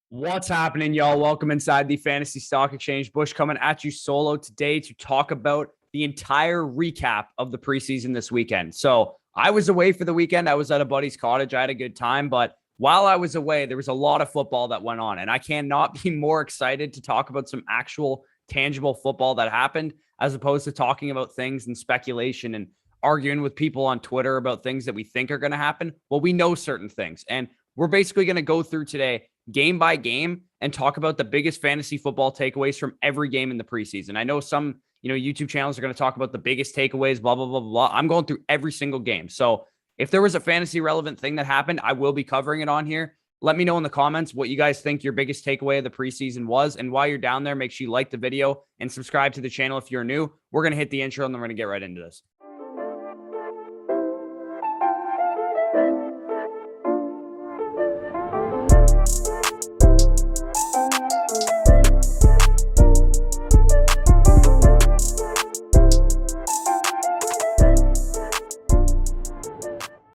What's happening, y'all? Welcome inside the Fantasy Stock Exchange. Bush coming at you solo today to talk about the entire recap of the preseason this weekend. So I was away for the weekend. I was at a buddy's cottage. I had a good time. But while I was away, there was a lot of football that went on. And I cannot be more excited to talk about some actual tangible football that happened as opposed to talking about things and speculation and arguing with people on Twitter about things that we think are going to happen. Well, we know certain things. And we're basically going to go through today game by game and talk about the biggest fantasy football takeaways from every game in the preseason. I know some, YouTube channels are going to talk about the biggest takeaways, blah, blah, blah, blah. I'm going through every single game. So if there was a fantasy relevant thing that happened, I will be covering it on here. Let me know in the comments what you guys think your biggest takeaway of the preseason was. And while you're down there, make sure you like the video and subscribe to the channel if you're new. We're going to hit the intro and then we're going to get right into this.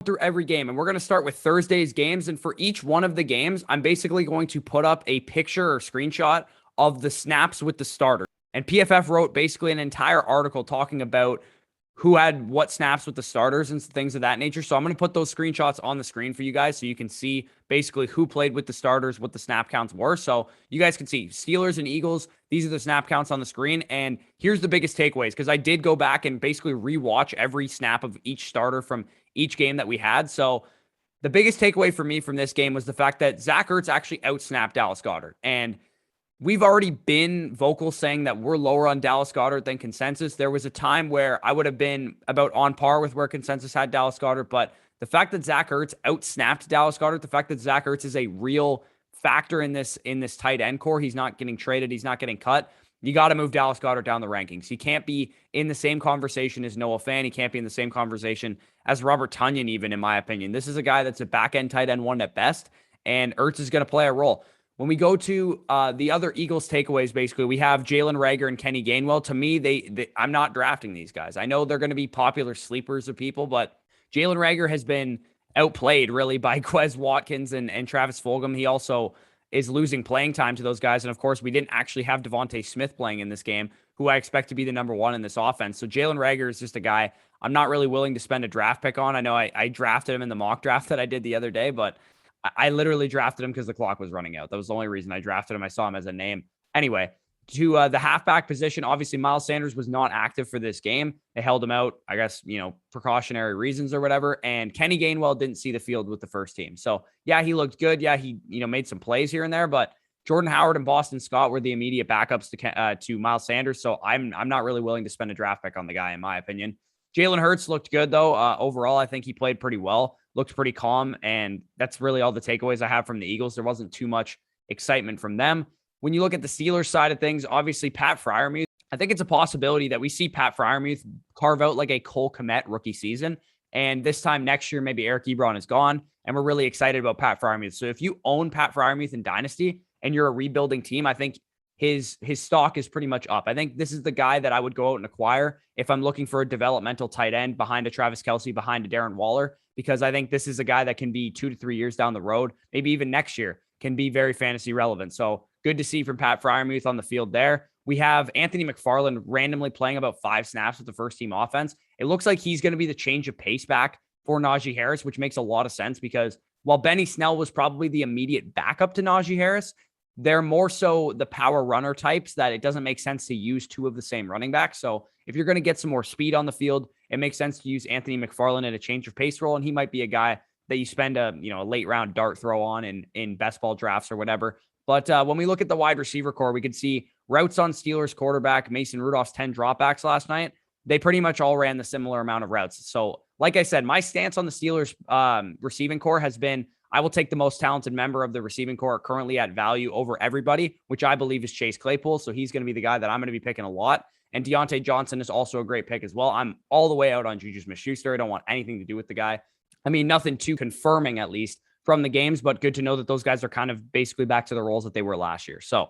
Through every game, and we're going to start with Thursday's games, and for each one of the games I'm basically going to put up a picture or screenshot of the snaps with the starter. And PFF wrote basically an entire article talking about who had what snaps with the starters and things of that nature. So I'm going to put those screenshots on the screen for you guys so you can see basically who played with the starters, what the snap counts were. So you guys can see Steelers and Eagles. These are the snap counts on the screen. And here's the biggest takeaways, because I did go back and basically rewatch every snap of each starter from each game that we had. So the biggest takeaway for me from this game was the fact that Zach Ertz actually outsnapped Dallas Goedert. And we've already been vocal saying that we're lower on Dallas Goedert than consensus. There was a time where I would have been about on par with where consensus had Dallas Goedert, but the fact that Zach Ertz outsnapped Dallas Goedert, the fact that Zach Ertz is a real factor in this tight end core, he's not getting traded, he's not getting cut. You got to move Dallas Goedert down the rankings. He can't be in the same conversation as Noah Fant. He can't be in the same conversation as Robert Tonyan, even, in my opinion. This is a guy that's a back-end tight end one at best, and Ertz is going to play a role. When we go to the other Eagles takeaways, basically, we have Jalen Reagor and Kenny Gainwell. To me, I'm not drafting these guys. I know they're going to be popular sleepers of people, but Jalen Reagor has been outplayed, really, by Quez Watkins and Travis Fulgham. He also is losing playing time to those guys. And of course, we didn't actually have Devontae Smith playing in this game, who I expect to be the number one in this offense. So Jalen Reagor is just a guy I'm not really willing to spend a draft pick on. I know I drafted him in the mock draft that I did the other day, but I literally drafted him because the clock was running out. That was the only reason I drafted him. I saw him as a name. Anyway, to the halfback position, obviously Miles Sanders was not active for this game. They held him out, I guess, precautionary reasons or whatever. And Kenny Gainwell didn't see the field with the first team. So yeah, he looked good. Yeah, he, made some plays here and there, but Jordan Howard and Boston Scott were the immediate backups to Miles Sanders. So I'm not really willing to spend a draft pick on the guy, in my opinion. Jalen Hurts looked good, though. Overall, I think he played pretty well, looked pretty calm. And that's really all the takeaways I have from the Eagles. There wasn't too much excitement from them. When you look at the Steelers side of things, obviously Pat Freiermuth, I think it's a possibility that we see Pat Freiermuth carve out like a Cole Kmet rookie season. And this time next year, maybe Eric Ebron is gone. And we're really excited about Pat Freiermuth. So if you own Pat Freiermuth in Dynasty and you're a rebuilding team, I think his stock is pretty much up. I think this is the guy that I would go out and acquire if I'm looking for a developmental tight end behind a Travis Kelce, behind a Darren Waller, because I think this is a guy that can be 2 to 3 years down the road, maybe even next year, can be very fantasy relevant. So good to see from Pat Freiermuth on the field there. We have Anthony McFarland randomly playing about 5 snaps with the first team offense. It looks like he's going to be the change of pace back for Najee Harris, which makes a lot of sense because while Benny Snell was probably the immediate backup to Najee Harris, they're more so the power runner types that it doesn't make sense to use 2 of the same running backs. So if you're going to get some more speed on the field, it makes sense to use Anthony McFarland in a change of pace role. And he might be a guy that you spend a late round dart throw on in best ball drafts or whatever. But when we look at the wide receiver core, we could see routes on Steelers quarterback Mason Rudolph's 10 dropbacks last night. They pretty much all ran the similar amount of routes. So like I said, my stance on the Steelers receiving core has been, I will take the most talented member of the receiving core currently at value over everybody, which I believe is Chase Claypool. So he's going to be the guy that I'm going to be picking a lot. And Deontay Johnson is also a great pick as well. I'm all the way out on Juju Smith-Schuster. I don't want anything to do with the guy. I mean, nothing too confirming, at least, from the games, but good to know that those guys are kind of basically back to the roles that they were last year. So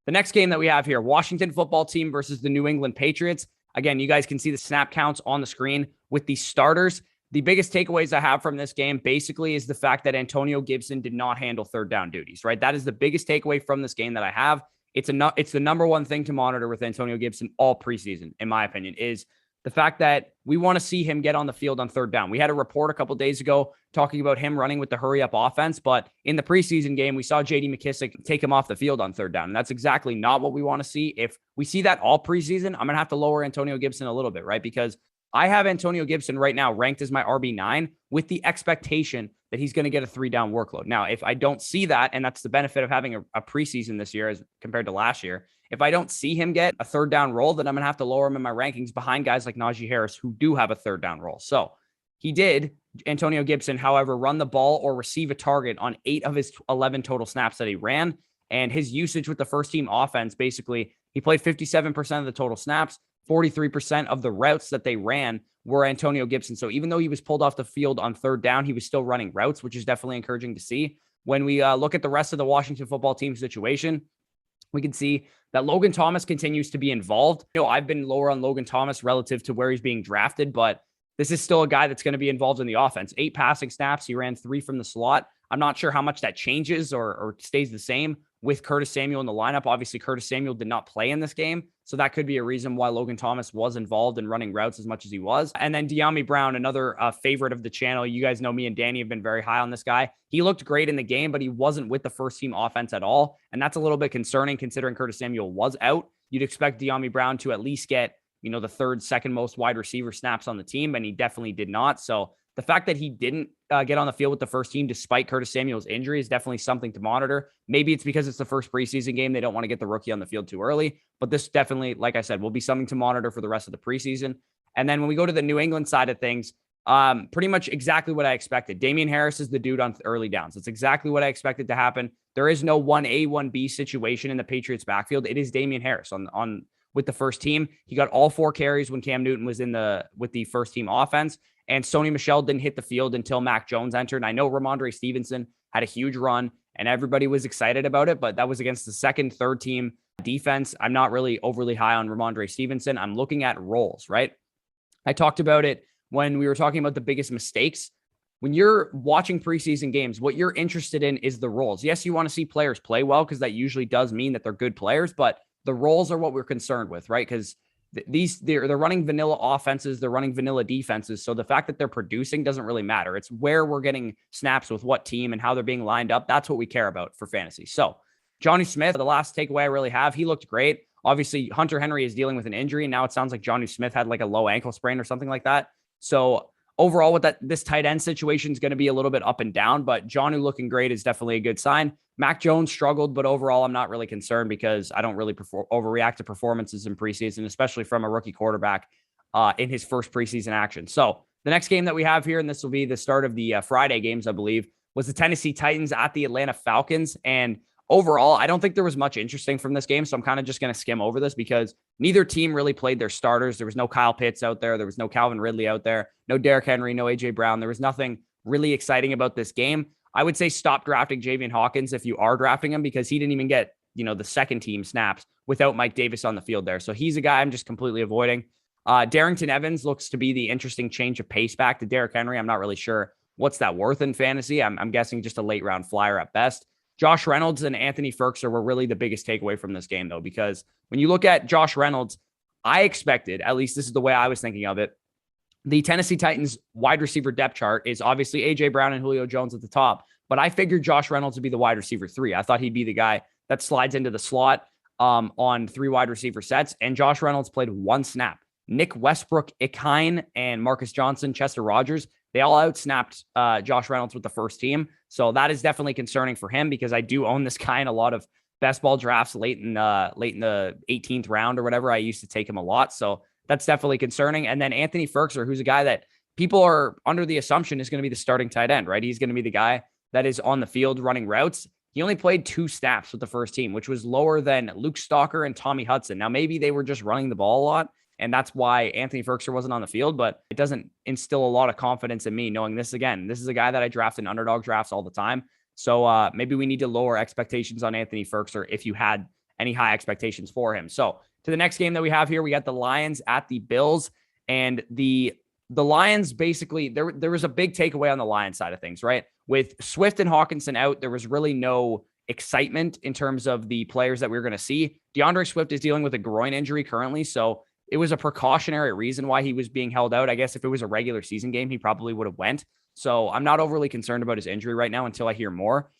the next game that we have here, Washington football team versus the New England Patriots. Again, you guys can see the snap counts on the screen with the starters. the biggest takeaways I have from this game basically is the fact that Antonio Gibson did not handle third down duties, right? That is the biggest takeaway from this game that I have. It's the number one thing to monitor with Antonio Gibson all preseason, in my opinion, is the fact that we want to see him get on the field on third down. We had a report a couple days ago talking about him running with the hurry up offense, but in the preseason game, we saw JD McKissic take him off the field on third down. And that's exactly not what we want to see. If we see that all preseason, I'm going to have to lower Antonio Gibson a little bit, right? Because I have Antonio Gibson right now ranked as my RB9 with the expectation that he's going to get a 3-down workload. Now, if I don't see that, and that's the benefit of having a preseason this year as compared to last year, if I don't see him get a 3rd-down role, then I'm going to have to lower him in my rankings behind guys like Najee Harris who do have a 3rd-down role. So he did, Antonio Gibson, however, run the ball or receive a target on 8 of his 11 total snaps that he ran. And his usage with the first-team offense, basically, he played 57% of the total snaps. 43% of the routes that they ran were Antonio Gibson. So even though he was pulled off the field on 3rd down, he was still running routes, which is definitely encouraging to see. When we look at the rest of the Washington football team situation, we can see that Logan Thomas continues to be involved. I've been lower on Logan Thomas relative to where he's being drafted, but this is still a guy that's going to be involved in the offense. 8 passing snaps. He ran 3 from the slot. I'm not sure how much that changes or stays the same with Curtis Samuel in the lineup. Obviously, Curtis Samuel did not play in this game, so that could be a reason why Logan Thomas was involved in running routes as much as he was. And then De'Ami Brown, another favorite of the channel. You guys know me and Danny have been very high on this guy. He looked great in the game, but he wasn't with the first-team offense at all, and that's a little bit concerning considering Curtis Samuel was out. You'd expect De'Ami Brown to at least get, the 3rd, 2nd most wide receiver snaps on the team, and he definitely did not. So the fact that he didn't get on the field with the first team despite Curtis Samuel's injury is definitely something to monitor. Maybe it's because it's the first preseason game. They don't want to get the rookie on the field too early. But this definitely, like I said, will be something to monitor for the rest of the preseason. And then when we go to the New England side of things, pretty much exactly what I expected. Damian Harris is the dude on early downs. It's exactly what I expected to happen. There is no 1A, 1B situation in the Patriots backfield. It is Damian Harris on with the first team. He got all 4 carries when Cam Newton was with the first team offense. And Sony Michel didn't hit the field until Mac Jones entered. And I know Ramondre Stevenson had a huge run and everybody was excited about it, but that was against the 2nd, 3rd team defense. I'm not really overly high on Ramondre Stevenson. I'm looking at roles, right? I talked about it when we were talking about the biggest mistakes. When you're watching preseason games, what you're interested in is the roles. Yes, you want to see players play well because that usually does mean that they're good players, but the roles are what we're concerned with, right? Because they're running vanilla offenses, they're running vanilla defenses. So the fact that they're producing doesn't really matter. It's where we're getting snaps with what team and how they're being lined up. That's what we care about for fantasy. So Johnny Smith, the last takeaway I really have, he looked great. Obviously, Hunter Henry is dealing with an injury. And now it sounds like Johnny Smith had like a low ankle sprain or something like that. So overall, with this tight end situation is going to be a little bit up and down, but Johnny looking great is definitely a good sign. Mac Jones struggled, but overall, I'm not really concerned because I don't really overreact to performances in preseason, especially from a rookie quarterback in his first preseason action. So the next game that we have here, and this will be the start of the Friday games, I believe, was the Tennessee Titans at the Atlanta Falcons. And overall, I don't think there was much interesting from this game, so I'm kind of just going to skim over this because neither team really played their starters. There was no Kyle Pitts out there. There was no Calvin Ridley out there. No Derrick Henry, no A.J. Brown. There was nothing really exciting about this game. I would say stop drafting Javian Hawkins if you are drafting him because he didn't even get, the second team snaps without Mike Davis on the field there. So he's a guy I'm just completely avoiding. Darrington Evans looks to be the interesting change of pace back to Derrick Henry. I'm not really sure what's that worth in fantasy. I'm guessing just a late round flyer at best. Josh Reynolds and Anthony Firkser were really the biggest takeaway from this game, though, because when you look at Josh Reynolds, I expected, at least this is the way I was thinking of it, the Tennessee Titans wide receiver depth chart is obviously A.J. Brown and Julio Jones at the top, but I figured Josh Reynolds would be the wide receiver 3. I thought he'd be the guy that slides into the slot on 3 wide receiver sets, and Josh Reynolds played 1 snap. Nick Westbrook, Ikine, and Marcus Johnson, Chester Rogers, they all outsnapped Josh Reynolds with the first team. So that is definitely concerning for him because I do own this guy in a lot of best ball drafts late in the 18th round or whatever. I used to take him a lot. So that's definitely concerning. And then Anthony Firkser, who's a guy that people are under the assumption is going to be the starting tight end, right? He's going to be the guy that is on the field running routes. He only played 2 snaps with the first team, which was lower than Luke Stalker and Tommy Hudson. Now, maybe they were just running the ball a lot, and that's why Anthony Firkser wasn't on the field, but it doesn't instill a lot of confidence in me knowing this again. This is a guy that I draft in underdog drafts all the time. So maybe we need to lower expectations on Anthony Firkser if you had any high expectations for him. So to the next game that we have here, we got the Lions at the Bills, and the the Lions basically, there was a big takeaway on the Lions side of things, right? With Swift and Hawkinson out, there was really no excitement in terms of the players that we were going to see. DeAndre Swift is dealing with a groin injury currently, so it was a precautionary reason why he was being held out. I guess if it was a regular season game, he probably would have went. So I'm not overly concerned about his injury right now until I hear more.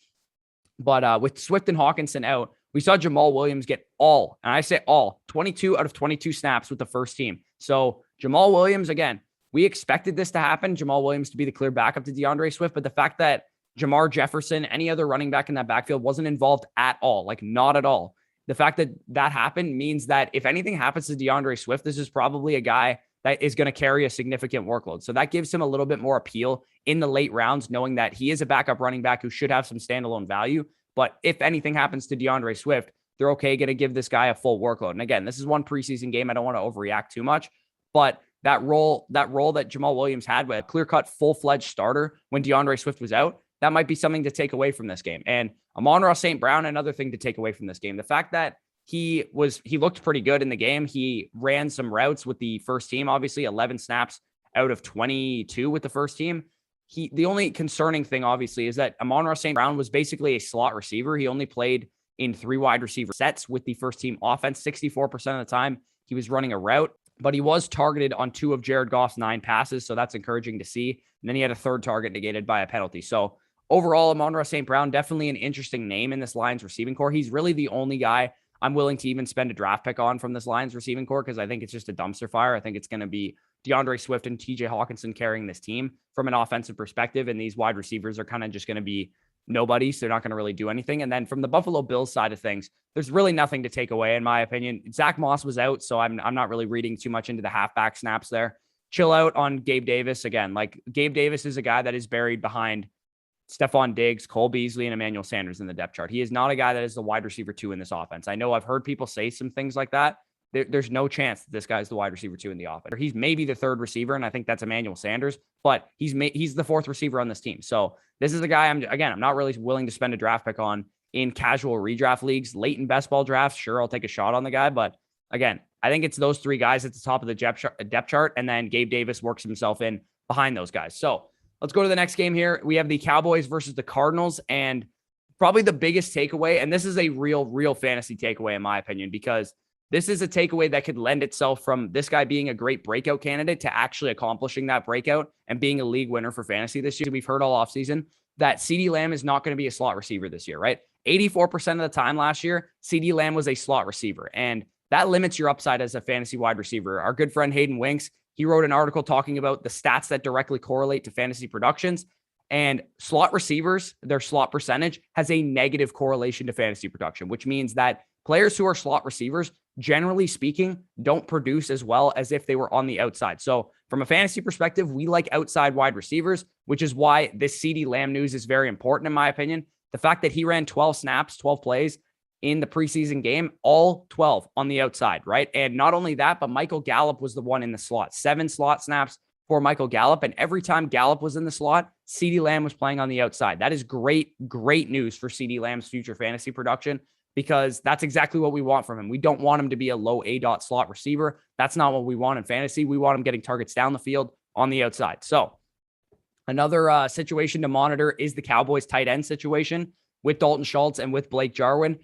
But with Swift and Hawkinson out, we saw Jamal Williams get all, and I say all, 22 out of 22 snaps with the first team. So Jamal Williams, again, we expected this to happen, Jamal Williams to be the clear backup to DeAndre Swift, but the fact that Jamar Jefferson, any other running back in that backfield wasn't involved at all, like not at all. The fact that that happened means that if anything happens to DeAndre Swift, this is probably a guy that is going to carry a significant workload. So that gives him a little bit more appeal in the late rounds, knowing that he is a backup running back who should have some standalone value. But if anything happens to DeAndre Swift, they're okay going to give this guy a full workload. And again, this is one preseason game. I don't want to overreact too much, but that role that Jamal Williams had with a clear-cut, full-fledged starter when DeAndre Swift was out, that might be something to take away from this game. And Amon-Ra St. Brown, another thing to take away from this game. The fact that he looked pretty good in the game. He ran some routes with the first team, obviously 11 snaps out of 22 with the first team. The only concerning thing, obviously, is that Amon-Ra St. Brown was basically a slot receiver. He only played in 3 wide receiver sets with the first team offense. 64% of the time he was running a route, but he was targeted on 2 of Jared Goff's 9 passes. So that's encouraging to see. And then he had a third target negated by a penalty. So overall, Amon-Ra St. Brown, definitely an interesting name in this Lions receiving core. He's really the only guy I'm willing to even spend a draft pick on from this Lions receiving core because I think it's just a dumpster fire. I think it's going to be DeAndre Swift and TJ Hawkinson carrying this team from an offensive perspective. And these wide receivers are kind of just going to be nobodies. They're not going to really do anything. And then from the Buffalo Bills side of things, there's really nothing to take away, in my opinion. Zach Moss was out, so I'm not really reading too much into the halfback snaps there. Chill out on Gabe Davis. Again, like Gabe Davis is a guy that is buried behind Stephon Diggs, Cole Beasley, and Emmanuel Sanders in the depth chart. He is not a guy that is the wide receiver 2 in this offense. I know I've heard people say some things like that. There's no chance that this guy's the wide receiver 2 in the offense. He's maybe the third receiver, and I think that's Emmanuel Sanders, but he's the 4th receiver on this team. So this is a guy I'm not really willing to spend a draft pick on in casual redraft leagues. Late in best ball drafts, sure, I'll take a shot on the guy, but again, I think it's those 3 guys at the top of the depth chart, and then Gabe Davis works himself in behind those guys. So let's go to the next game here. We have the Cowboys versus the Cardinals, and probably the biggest takeaway, and this is a real fantasy takeaway in my opinion, because this is a takeaway that could lend itself from this guy being a great breakout candidate to actually accomplishing that breakout and being a league winner for fantasy this year. We've heard all offseason that CeeDee Lamb is not going to be a slot receiver this year, right? 84% of the time last year, CeeDee Lamb was a slot receiver, and that limits your upside as a fantasy wide receiver. Our good friend Hayden Winks, he wrote an article talking about the stats that directly correlate to fantasy productions, and slot receivers, their slot percentage has a negative correlation to fantasy production, which means that players who are slot receivers, generally speaking, don't produce as well as if they were on the outside. So from a fantasy perspective, we like outside wide receivers, which is why this CeeDee Lamb news is very important in my opinion. The fact that he ran 12 snaps, 12 plays in the preseason game, all 12 on the outside, right? And not only that, but Michael Gallup was the one in the slot. 7 slot snaps for Michael Gallup. And every time Gallup was in the slot, CeeDee Lamb was playing on the outside. That is great news for CeeDee Lamb's future fantasy production, because that's exactly what we want from him. We don't want him to be a low A-dot slot receiver. That's not what we want in fantasy. We want him getting targets down the field on the outside. So another situation to monitor is the Cowboys tight end situation with Dalton Schultz and with Blake Jarwin.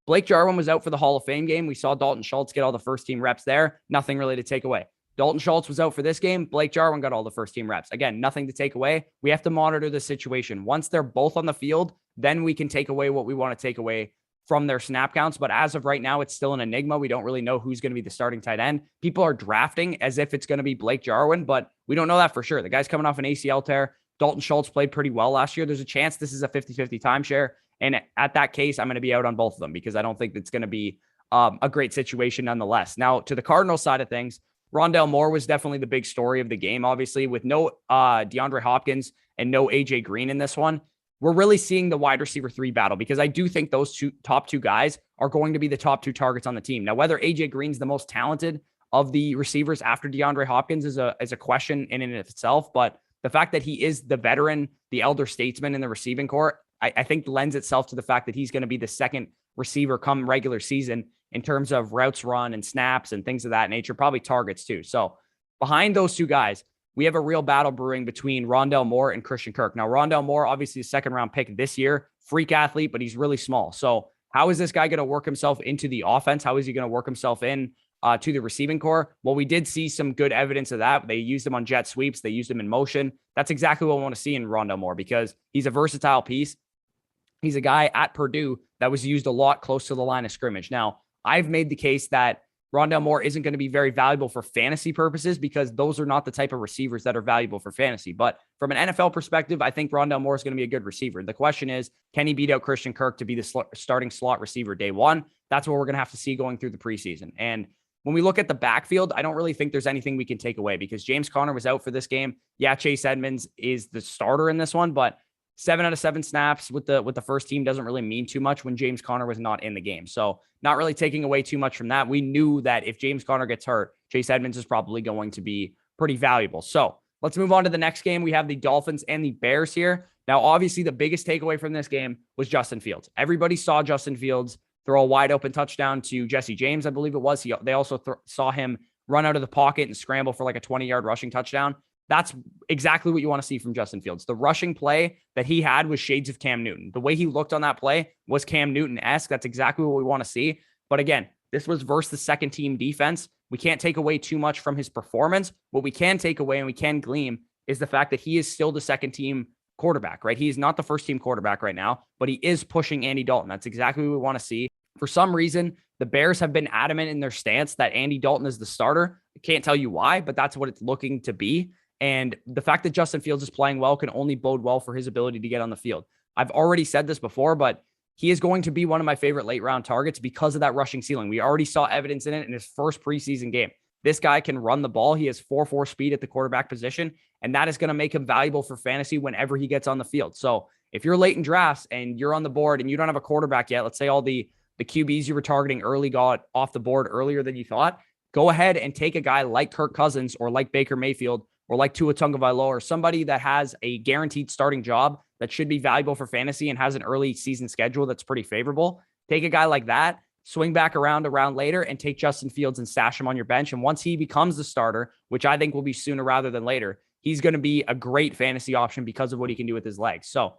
Blake Jarwin was out for the Hall of Fame game. We saw Dalton Schultz get all the first team reps there. Nothing really to take away. Dalton Schultz was out for this game. Blake Jarwin got all the first team reps. Again, nothing to take away. We have to monitor the situation. Once they're both on the field, then we can take away what we want to take away from their snap counts. But as of right now, it's still an enigma. We don't really know who's going to be the starting tight end. People are drafting as if it's going to be Blake Jarwin, but we don't know that for sure. The guy's coming off an ACL tear. Dalton Schultz played pretty well last year. There's a chance this is a 50-50 timeshare. And at that case, I'm going to be out on both of them because I don't think it's going to be a great situation nonetheless. Now, to the Cardinals side of things, Rondale Moore was definitely the big story of the game, obviously, with no DeAndre Hopkins and no AJ Green in this one. We're really seeing the wide receiver 3 battle because I do think those top two guys are going to be the top 2 targets on the team. Now, whether AJ Green's the most talented of the receivers after DeAndre Hopkins is a question in and of itself, but the fact that he is the veteran, the elder statesman in the receiving corps, I think lends itself to the fact that he's going to be the second receiver come regular season in terms of routes run and snaps and things of that nature, probably targets too. So behind those 2 guys, we have a real battle brewing between Rondale Moore and Christian Kirk. Now, Rondale Moore, obviously a second-round pick this year, freak athlete, but he's really small. So how is this guy going to work himself into the offense? How is he going to work himself in to the receiving core? Well, we did see some good evidence of that. They used him on jet sweeps. They used him in motion. That's exactly what I want to see in Rondale Moore because he's a versatile piece. He's a guy at Purdue that was used a lot close to the line of scrimmage. Now, I've made the case that Rondale Moore isn't going to be very valuable for fantasy purposes because those are not the type of receivers that are valuable for fantasy. But from an NFL perspective, I think Rondale Moore is going to be a good receiver. The question is, can he beat out Christian Kirk to be the starting slot receiver day one? That's what we're going to have to see going through the preseason. And when we look at the backfield, I don't really think there's anything we can take away because James Conner was out for this game. Yeah, Chase Edmonds is the starter in this one, but 7 out of 7 snaps with the first team doesn't really mean too much when James Conner was not in the game. So not really taking away too much from that. We knew that if James Conner gets hurt, Chase Edmonds is probably going to be pretty valuable. So let's move on to the next game. We have the Dolphins and the Bears here. Now, obviously, the biggest takeaway from this game was Justin Fields. Everybody saw Justin Fields throw a wide open touchdown to Jesse James, I believe it was. They also saw him run out of the pocket and scramble for like a 20-yard rushing touchdown. That's exactly what you want to see from Justin Fields. The rushing play that he had was shades of Cam Newton. The way he looked on that play was Cam Newton-esque. That's exactly what we want to see. But again, this was versus the second team defense. We can't take away too much from his performance. What we can take away and we can glean is the fact that he is still the second team quarterback, right? He is not the first team quarterback right now, but he is pushing Andy Dalton. That's exactly what we want to see. For some reason, the Bears have been adamant in their stance that Andy Dalton is the starter. I can't tell you why, but that's what it's looking to be. And the fact that Justin Fields is playing well can only bode well for his ability to get on the field. I've already said this before, but he is going to be one of my favorite late round targets because of that rushing ceiling. We already saw evidence in it in his first preseason game. This guy can run the ball. He has 4.4 speed at the quarterback position, and that is going to make him valuable for fantasy whenever he gets on the field. So if you're late in drafts and you're on the board and you don't have a quarterback yet, let's say all the QBs you were targeting early got off the board earlier than you thought, go ahead and take a guy like Kirk Cousins or like Baker Mayfield or like Tua Tagovailoa or somebody that has a guaranteed starting job that should be valuable for fantasy and has an early season schedule that's pretty favorable. Take a guy like that, swing back around later, and take Justin Fields and stash him on your bench. And once he becomes the starter, which I think will be sooner rather than later, he's going to be a great fantasy option because of what he can do with his legs. So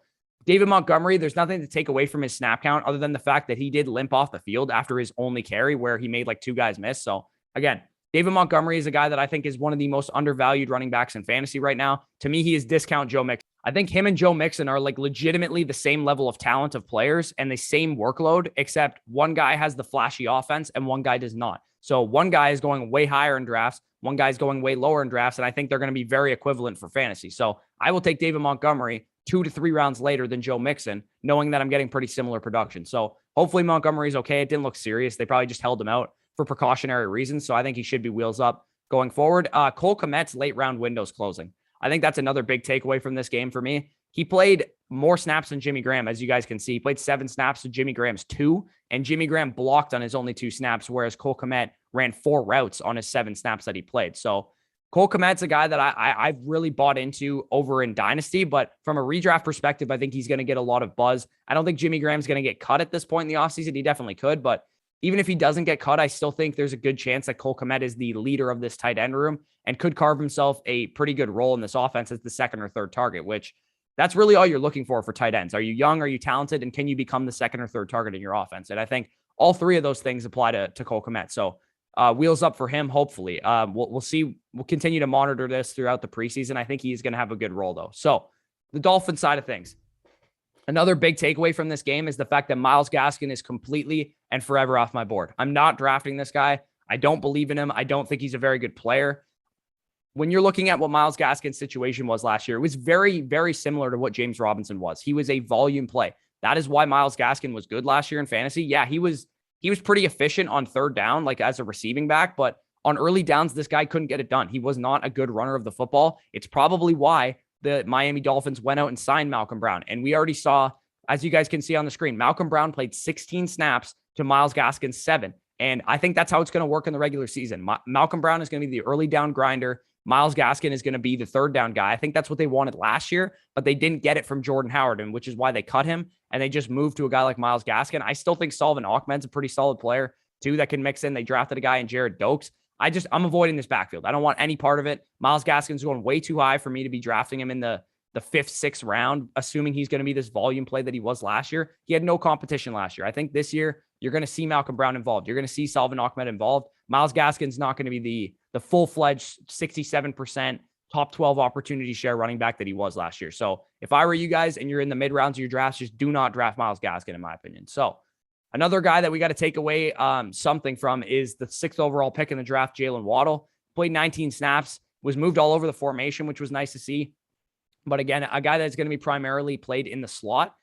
David Montgomery, there's nothing to take away from his snap count other than the fact that he did limp off the field after his only carry where he made like 2 guys miss. So again, David Montgomery is a guy that I think is one of the most undervalued running backs in fantasy right now. To me, he is discount Joe Mixon. I think him and Joe Mixon are like legitimately the same level of talent of players and the same workload, except one guy has the flashy offense and one guy does not. So one guy is going way higher in drafts, one guy's going way lower in drafts, and I think they're going to be very equivalent for fantasy. So I will take David Montgomery 2 to 3 rounds later than Joe Mixon, knowing that I'm getting pretty similar production. So hopefully Montgomery's okay. It didn't look serious. They probably just held him out for precautionary reasons. So I think he should be wheels up going forward. Cole Kmet's late round window's closing. I think that's another big takeaway from this game for me. He played more snaps than Jimmy Graham, as you guys can see. He played 7 snaps to Jimmy Graham's 2, and Jimmy Graham blocked on his only 2 snaps, whereas Cole Kmet ran 4 routes on his 7 snaps that he played. So Cole Kmet's a guy that I've really bought into over in Dynasty, but from a redraft perspective, I think he's going to get a lot of buzz. I don't think Jimmy Graham's going to get cut at this point in the offseason. He definitely could, but even if he doesn't get cut, I still think there's a good chance that Cole Kmet is the leader of this tight end room and could carve himself a pretty good role in this offense as the second or third target, which that's really all you're looking for tight ends. Are you young? Are you talented? And can you become the second or third target in your offense? And I think all 3 of those things apply to Cole Kmet. So wheels up for him, hopefully. We'll see. We'll continue to monitor this throughout the preseason. I think he's going to have a good role, though. So the Dolphins side of things. Another big takeaway from this game is the fact that Myles Gaskin is completely and forever off my board. I'm not drafting this guy. I don't believe in him. I don't think he's a very good player. When you're looking at what Myles Gaskin's situation was last year, it was very, very similar to what James Robinson was. He was a volume play. That is why Myles Gaskin was good last year in fantasy. Yeah, he was pretty efficient on third down, like as a receiving back, but on early downs, this guy couldn't get it done. He was not a good runner of the football. It's probably why the Miami Dolphins went out and signed Malcolm Brown. And we already saw, as you guys can see on the screen, Malcolm Brown played 16 snaps to Myles Gaskin's 7. And I think that's how it's going to work in the regular season. Malcolm Brown is going to be the early down grinder. Myles Gaskin is going to be the third down guy. I think that's what they wanted last year, but they didn't get it from Jordan Howard, and which is why they cut him, and they just moved to a guy like Myles Gaskin. I still think Sullivan Ahmed's a pretty solid player, too, that can mix in. They drafted a guy in Jared Dokes. I'm avoiding this backfield. I don't want any part of it. Myles Gaskin's going way too high for me to be drafting him in the fifth, sixth round, assuming he's going to be this volume play that he was last year. He had no competition last year. I think this year you're going to see Malcolm Brown involved. You're going to see Salvin Ahmed involved. Myles Gaskin's not going to be the full-fledged 67% top 12 opportunity share running back that he was last year. So if I were you guys and you're in the mid rounds of your drafts, just do not draft Myles Gaskin, in my opinion. So another guy that we got to take away something from is the 6th overall pick in the draft, Jalen Waddle. Played 19 snaps, was moved all over the formation, which was nice to see. But again, a guy that's going to be primarily played in the slot.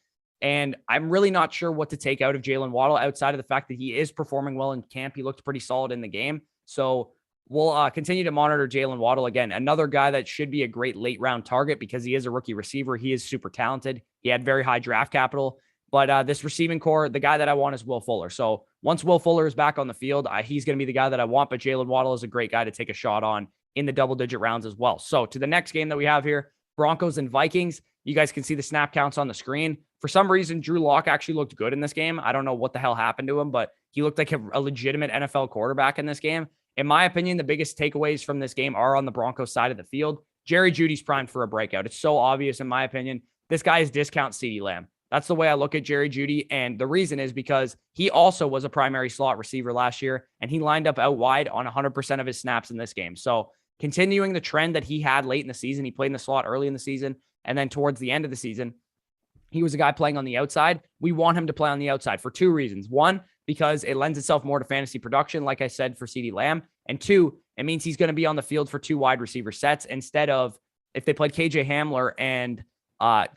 And I'm really not sure what to take out of Jalen Waddle outside of the fact that he is performing well in camp. He looked pretty solid in the game. So we'll continue to monitor Jalen Waddle. Again, another guy that should be a great late round target because he is a rookie receiver. He is super talented. He had very high draft capital. But this receiving core, the guy that I want is Will Fuller. So once Will Fuller is back on the field, he's going to be the guy that I want. But Jalen Waddle is a great guy to take a shot on in the double-digit rounds as well. So to the next game that we have here, Broncos and Vikings. You guys can see the snap counts on the screen. For some reason, Drew Lock actually looked good in this game. I don't know what the hell happened to him, but he looked like a legitimate NFL quarterback in this game. In my opinion, the biggest takeaways from this game are on the Broncos side of the field. Jerry Jeudy's primed for a breakout. It's so obvious, in my opinion. This guy is discount CeeDee Lamb. That's the way I look at Jerry Jeudy. And the reason is because he also was a primary slot receiver last year, and he lined up out wide on 100% of his snaps in this game. So continuing the trend that he had late in the season, he played in the slot early in the season, and then towards the end of the season, he was a guy playing on the outside. We want him to play on the outside for two reasons. One, because it lends itself more to fantasy production, like I said, for CeeDee Lamb. And two, it means he's going to be on the field for two wide receiver sets instead of if they played KJ Hamler and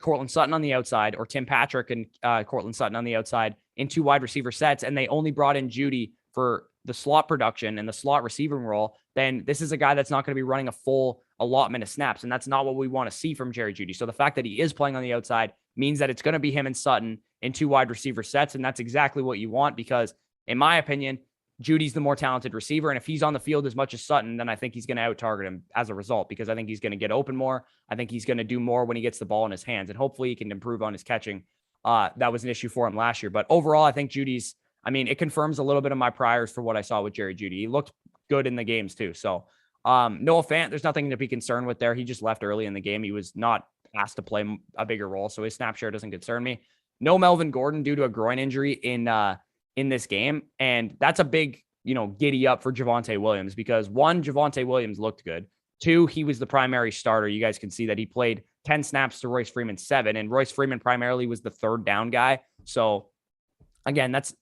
Cortland Sutton on the outside, or Tim Patrick and Cortland Sutton on the outside in two wide receiver sets, and they only brought in Jeudy for the slot production and the slot receiving role, then this is a guy that's not going to be running a full allotment of snaps. And that's not what we want to see from Jerry Jeudy. So the fact that he is playing on the outside means that it's going to be him and Sutton in two wide receiver sets. And that's exactly what you want because, in my opinion, Judy's the more talented receiver. And if he's on the field as much as Sutton, then I think he's going to out-target him as a result because I think he's going to get open more. I think he's going to do more when he gets the ball in his hands. And hopefully he can improve on his catching. That was an issue for him last year. But overall, I think Judy's, it confirms a little bit of my priors for what I saw with Jerry Jeudy. He looked good in the games too. So Noah Fant, there's nothing to be concerned with there. He just left early in the game. He was not asked to play a bigger role. So his snap share doesn't concern me. No Melvin Gordon due to a groin injury in this game. And that's a big, giddy up for Javonte Williams because one, Javonte Williams looked good. Two, he was the primary starter. You guys can see that he played 10 snaps to Royce Freeman 7, and Royce Freeman primarily was the third down guy. So again, that's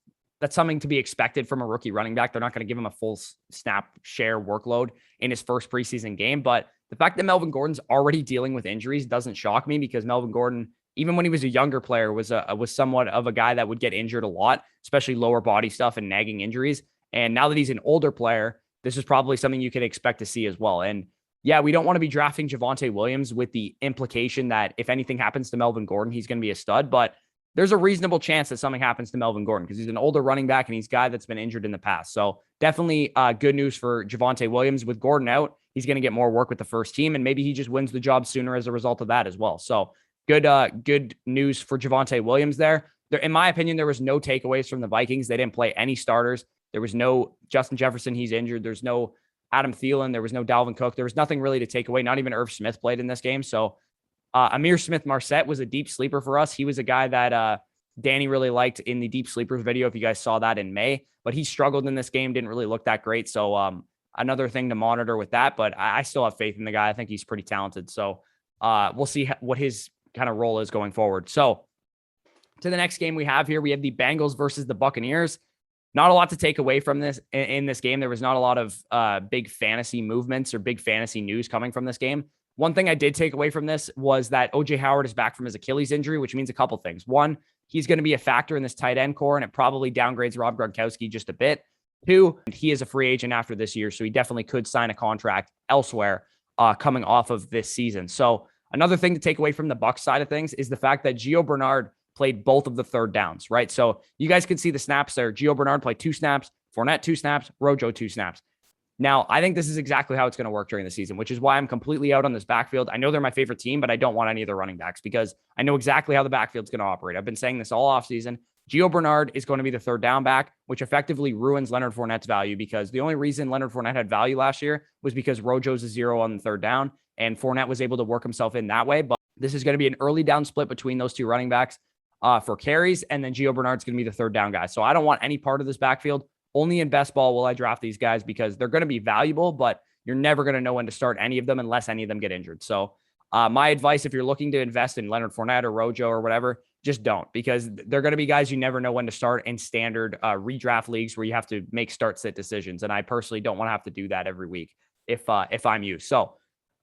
something to be expected from a rookie running back. They're not going to give him a full snap share workload in his first preseason game. But the fact that Melvin Gordon's already dealing with injuries doesn't shock me because Melvin Gordon, even when he was a younger player, was somewhat of a guy that would get injured a lot, especially lower body stuff and nagging injuries. And now that he's an older player, this is probably something you can expect to see as well. And yeah, we don't want to be drafting Javonte Williams with the implication that if anything happens to Melvin Gordon, he's going to be a stud. But there's a reasonable chance that something happens to Melvin Gordon because he's an older running back and he's a guy that's been injured in the past. So definitely good news for Javonte Williams. With Gordon out, he's going to get more work with the first team, and maybe he just wins the job sooner as a result of that as well. So good news for Javonte Williams there. In my opinion, there was no takeaways from the Vikings. They didn't play any starters. There was no Justin Jefferson. He's injured. There's no Adam Thielen. There was no Dalvin Cook. There was nothing really to take away. Not even Irv Smith played in this game. So Amir Smith-Marset was a deep sleeper for us. He was a guy that Danny really liked in the deep sleepers video, if you guys saw that in May. But he struggled in this game, didn't really look that great. So another thing to monitor with that. But I still have faith in the guy. I think he's pretty talented. So we'll see what his kind of role is going forward. So to the next game we have here, we have the Bengals versus the Buccaneers. Not a lot to take away from this in this game. There was not a lot of big fantasy movements or big fantasy news coming from this game. One thing I did take away from this was that OJ Howard is back from his Achilles injury, which means a couple things. One, he's going to be a factor in this tight end core, and it probably downgrades Rob Gronkowski just a bit. Two, he is a free agent after this year, so he definitely could sign a contract elsewhere coming off of this season. So another thing to take away from the Bucs side of things is the fact that Gio Bernard played both of the third downs, right? So you guys can see the snaps there. Gio Bernard played 2 snaps, Fournette 2 snaps, Rojo 2 snaps. Now, I think this is exactly how it's going to work during the season, which is why I'm completely out on this backfield. I know they're my favorite team, but I don't want any of the running backs because I know exactly how the backfield's going to operate. I've been saying this all offseason. Gio Bernard is going to be the third down back, which effectively ruins Leonard Fournette's value, because the only reason Leonard Fournette had value last year was because Rojo's a 0 on the third down, and Fournette was able to work himself in that way. But this is going to be an early down split between those two running backs for carries, and then Gio Bernard's going to be the third down guy. So I don't want any part of this backfield. Only in best ball will I draft these guys, because they're going to be valuable, but you're never going to know when to start any of them unless any of them get injured. So my advice, if you're looking to invest in Leonard Fournette or Rojo or whatever, just don't, because they're going to be guys you never know when to start in standard redraft leagues where you have to make start-sit decisions. And I personally don't want to have to do that every week if I'm you. So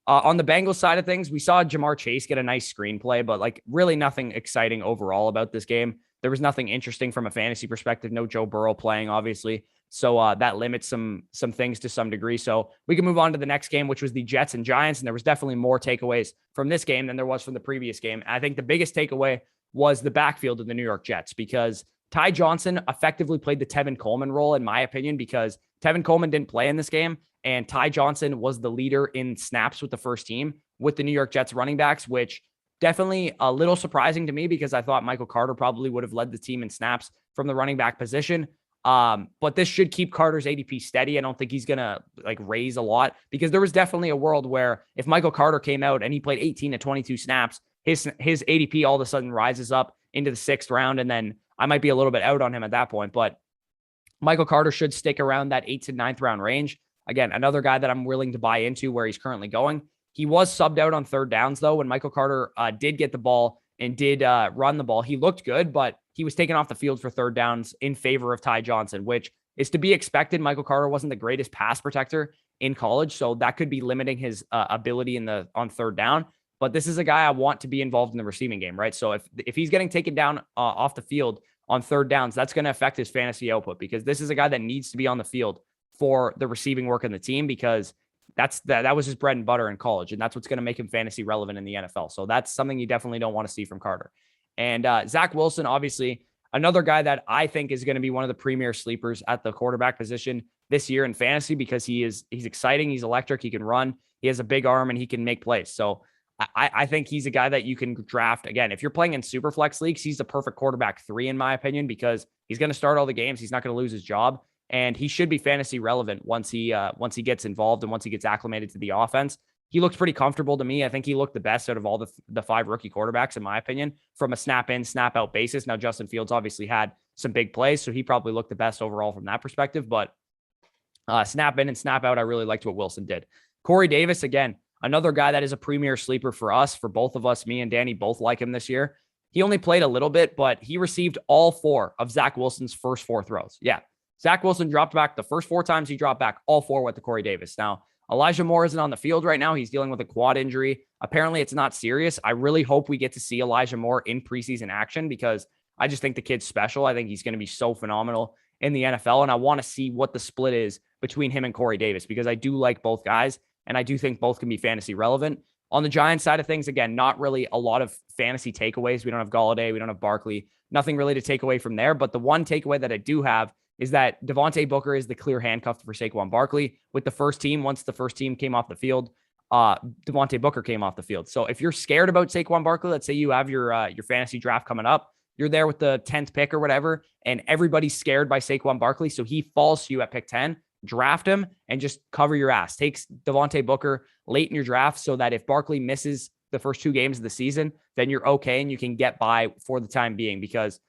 on the Bengals side of things, we saw Jamar Chase get a nice screenplay, but like really nothing exciting overall about this game. There was nothing interesting from a fantasy perspective. No Joe Burrow playing, obviously. So that limits some things to some degree. So we can move on to the next game, which was the Jets and Giants. And there was definitely more takeaways from this game than there was from the previous game. And I think the biggest takeaway was the backfield of the New York Jets, because Ty Johnson effectively played the Tevin Coleman role, in my opinion, because Tevin Coleman didn't play in this game. And Ty Johnson was the leader in snaps with the first team with the New York Jets running backs, which definitely a little surprising to me, because I thought Michael Carter probably would have led the team in snaps from the running back position. But this should keep Carter's ADP steady. I don't think he's going to like raise a lot, because there was definitely a world where if Michael Carter came out and he played 18 to 22 snaps, his ADP all of a sudden rises up into the 6th round. And then I might be a little bit out on him at that point, but Michael Carter should stick around that 8th to 9th round range. Again, another guy that I'm willing to buy into where he's currently going. He was subbed out on third downs though. When Michael Carter did get the ball and did run the ball, he looked good, but he was taken off the field for third downs in favor of Ty Johnson, which is to be expected. Michael Carter wasn't the greatest pass protector in college, so that could be limiting his ability on third down. But this is a guy I want to be involved in the receiving game, right? So if he's getting taken down off the field on third downs, that's going to affect his fantasy output, because this is a guy that needs to be on the field for the receiving work in the team, because that was his bread and butter in college, and that's what's going to make him fantasy relevant in the NFL. So that's something you definitely don't want to see from Carter. And Zach Wilson, obviously, another guy that I think is going to be one of the premier sleepers at the quarterback position this year in fantasy, because he's exciting, he's electric, he can run, he has a big arm, and he can make plays. So I think he's a guy that you can draft. Again, if you're playing in super flex leagues, he's the perfect quarterback 3, in my opinion, because he's going to start all the games. He's not going to lose his job, and he should be fantasy relevant once he gets involved and once he gets acclimated to the offense. He looked pretty comfortable to me. I think he looked the best out of all the 5 rookie quarterbacks, in my opinion, from a snap in, snap out basis. Now, Justin Fields obviously had some big plays, so he probably looked the best overall from that perspective. But snap in and snap out, I really liked what Wilson did. Corey Davis, again, another guy that is a premier sleeper for us, for both of us. Me and Danny both like him this year. He only played a little bit, but he received all 4 of Zach Wilson's first 4 throws. Yeah, Zach Wilson dropped back the first 4 times he dropped back, all 4 went to Corey Davis. Now, Elijah Moore isn't on the field right now. He's dealing with a quad injury. Apparently, it's not serious. I really hope we get to see Elijah Moore in preseason action, because I just think the kid's special. I think he's going to be so phenomenal in the NFL, and I want to see what the split is between him and Corey Davis, because I do like both guys, and I do think both can be fantasy relevant. On the Giants side of things, again, not really a lot of fantasy takeaways. We don't have Galladay. We don't have Barkley. Nothing really to take away from there, but the one takeaway that I do have is that Devontae Booker is the clear handcuff for Saquon Barkley with the first team. Once the first team came off the field, Devontae Booker came off the field. So if you're scared about Saquon Barkley, let's say you have your fantasy draft coming up, you're there with the 10th pick or whatever, and everybody's scared by Saquon Barkley, so he falls to you at pick 10, draft him and just cover your ass. Takes Devontae Booker late in your draft, so that if Barkley misses the first 2 games of the season, then you're okay and you can get by for the time being, because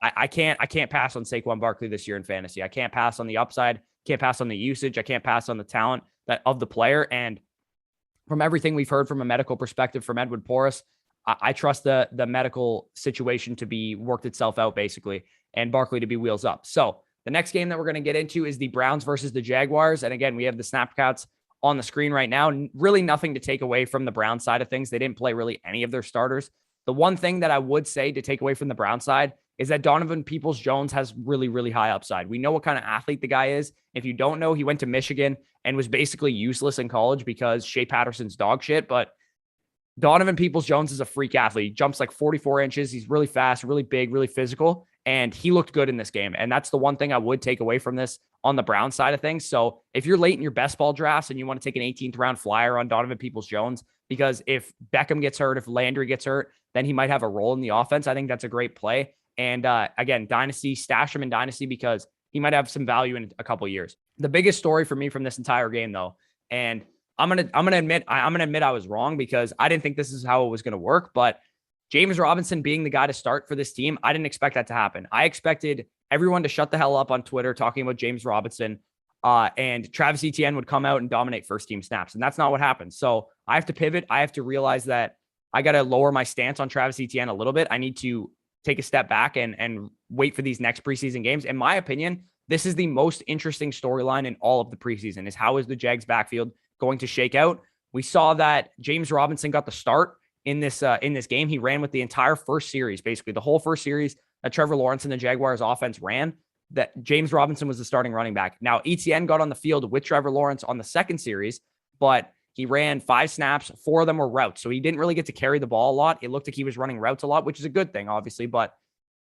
I can't pass on Saquon Barkley this year in fantasy. I can't pass on the upside, can't pass on the usage, I can't pass on the talent of the player. And from everything we've heard from a medical perspective from Edwin Porras, I trust the medical situation to be worked itself out, basically, and Barkley to be wheels up. So the next game that we're going to get into is the Browns versus the Jaguars. And again, we have the snap counts on the screen right now. Really nothing to take away from the Browns side of things. They didn't play really any of their starters. The one thing that I would say to take away from the Browns side is that Donovan Peoples-Jones has really, really high upside. We know what kind of athlete the guy is. If you don't know, he went to Michigan and was basically useless in college because Shea Patterson's dog shit. But Donovan Peoples-Jones is a freak athlete. He jumps like 44 inches. He's really fast, really big, really physical. And he looked good in this game. And that's the one thing I would take away from this on the Browns side of things. So if you're late in your best ball drafts and you want to take an 18th round flyer on Donovan Peoples-Jones, because if Beckham gets hurt, if Landry gets hurt, then he might have a role in the offense. I think that's a great play. And again, dynasty, stash him in dynasty because he might have some value in a couple years. The biggest story for me from this entire game, though, and I'm gonna admit I was wrong because I didn't think this is how it was gonna work. But James Robinson being the guy to start for this team, I didn't expect that to happen. I expected everyone to shut the hell up on Twitter talking about James Robinson, and Travis Etienne would come out and dominate first team snaps, and that's not what happened. So I have to pivot. I have to realize that I got to lower my stance on Travis Etienne a little bit. I need to take a step back and wait for these next preseason games. In my opinion, this is the most interesting storyline in all of the preseason is how is the Jags backfield going to shake out? We saw that James Robinson got the start in this game. He ran with the entire first series, basically the whole first series that Trevor Lawrence and the Jaguars offense ran, that James Robinson was the starting running back. Now, Etienne got on the field with Trevor Lawrence on the second series, but he ran 5 snaps. 4 of them were routes. So he didn't really get to carry the ball a lot. It looked like he was running routes a lot, which is a good thing, obviously, but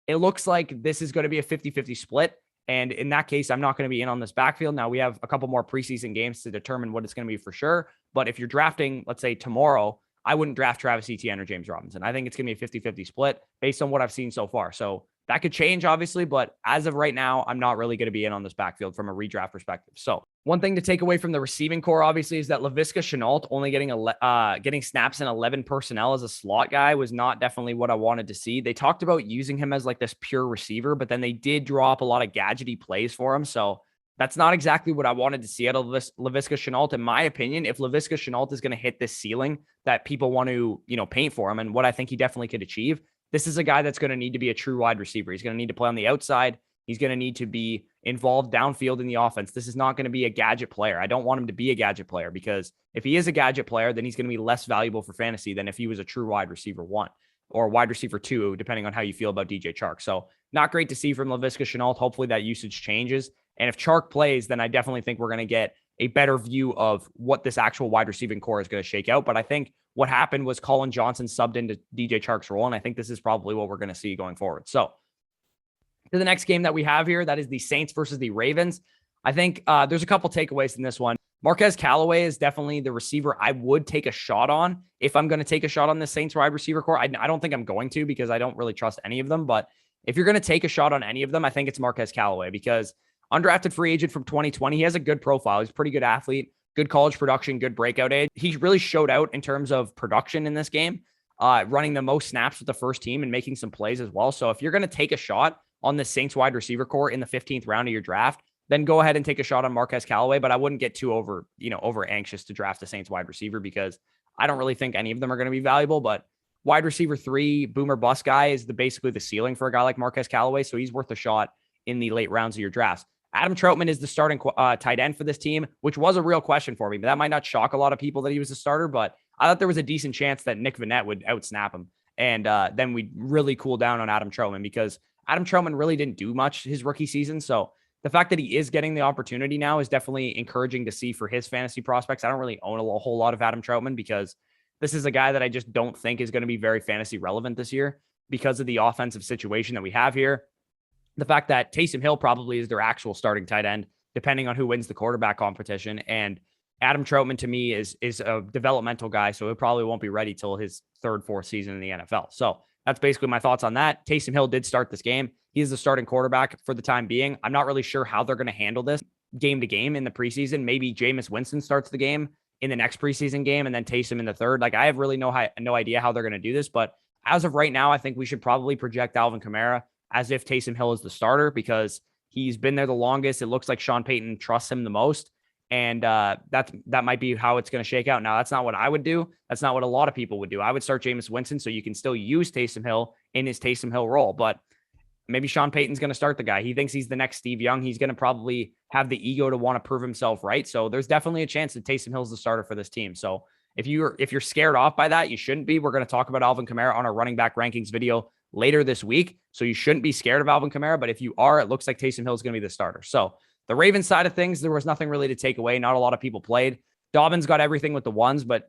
it looks like this is going to be a 50-50 split. And in that case, I'm not going to be in on this backfield. Now, we have a couple more preseason games to determine what it's going to be for sure. But if you're drafting, let's say tomorrow, I wouldn't draft Travis Etienne or James Robinson. I think it's going to be a 50-50 split based on what I've seen so far. So that could change, obviously, but as of right now, I'm not really going to be in on this backfield from a redraft perspective. So one thing to take away from the receiving core, obviously, is that Laviska Shenault only getting snaps in 11 personnel as a slot guy was not definitely what I wanted to see. They talked about using him as like this pure receiver, but then they did draw up a lot of gadgety plays for him. So that's not exactly what I wanted to see out of Laviska Shenault. In my opinion, if Laviska Shenault is going to hit this ceiling that people want to, paint for him and what I think he definitely could achieve, this is a guy that's going to need to be a true wide receiver. He's going to need to play on the outside. He's going to need to be involved downfield in the offense. This is not going to be a gadget player. I don't want him to be a gadget player because if he is a gadget player, then he's going to be less valuable for fantasy than if he was a true wide receiver 1 or wide receiver 2, depending on how you feel about DJ Chark. So not great to see from Laviska Shenault. Hopefully that usage changes. And if Chark plays, then I definitely think we're going to get a better view of what this actual wide receiving core is going to shake out. But I think what happened was Colin Johnson subbed into DJ Chark's role, and I think this is probably what we're going to see going forward. So to the next game that we have here, that is the Saints versus the Ravens. I think there's a couple takeaways in this one. Marquez Callaway is definitely the receiver I would take a shot on if I'm going to take a shot on the Saints wide receiver core. I don't think I'm going to because I don't really trust any of them. But if you're going to take a shot on any of them, I think it's Marquez Callaway because undrafted free agent from 2020, he has a good profile. He's a pretty good athlete, good college production, good breakout age. He really showed out in terms of production in this game, running the most snaps with the first team and making some plays as well. So if you're going to take a shot on the Saints wide receiver core in the 15th round of your draft, then go ahead and take a shot on Marquez Callaway. But I wouldn't get too over anxious to draft the Saints wide receiver because I don't really think any of them are going to be valuable. But wide receiver 3, boomer bust guy is basically the ceiling for a guy like Marquez Callaway. So he's worth a shot in the late rounds of your drafts. Adam Troutman is the starting tight end for this team, which was a real question for me. But that might not shock a lot of people that he was a starter, but I thought there was a decent chance that Nick Vannett would outsnap him. And then we'd really cool down on Adam Troutman because Adam Troutman really didn't do much his rookie season. So the fact that he is getting the opportunity now is definitely encouraging to see for his fantasy prospects. I don't really own a whole lot of Adam Troutman because this is a guy that I just don't think is going to be very fantasy relevant this year because of the offensive situation that we have here. The fact that Taysom Hill probably is their actual starting tight end, depending on who wins the quarterback competition. And Adam Troutman, to me, is a developmental guy, so he probably won't be ready till his 3rd, 4th season in the NFL. So that's basically my thoughts on that. Taysom Hill did start this game. He's the starting quarterback for the time being. I'm not really sure how they're going to handle this game to game in the preseason. Maybe Jameis Winston starts the game in the next preseason game and then Taysom in the 3rd. Like I have really no idea how they're going to do this, but as of right now, I think we should probably project Alvin Kamara as if Taysom Hill is the starter because he's been there the longest. It looks like Sean Payton trusts him the most. And that might be how it's going to shake out. Now, that's not what I would do. That's not what a lot of people would do. I would start Jameis Winston so you can still use Taysom Hill in his Taysom Hill role. But maybe Sean Payton's going to start the guy. He thinks he's the next Steve Young. He's going to probably have the ego to want to prove himself right. So there's definitely a chance that Taysom Hill's the starter for this team. So if you're scared off by that, you shouldn't be. We're going to talk about Alvin Kamara on our running back rankings video later this week. So you shouldn't be scared of Alvin Kamara. But if you are, it looks like Taysom Hill is going to be the starter. So the Ravens side of things, there was nothing really to take away. Not a lot of people played. Dobbins got everything with the ones, but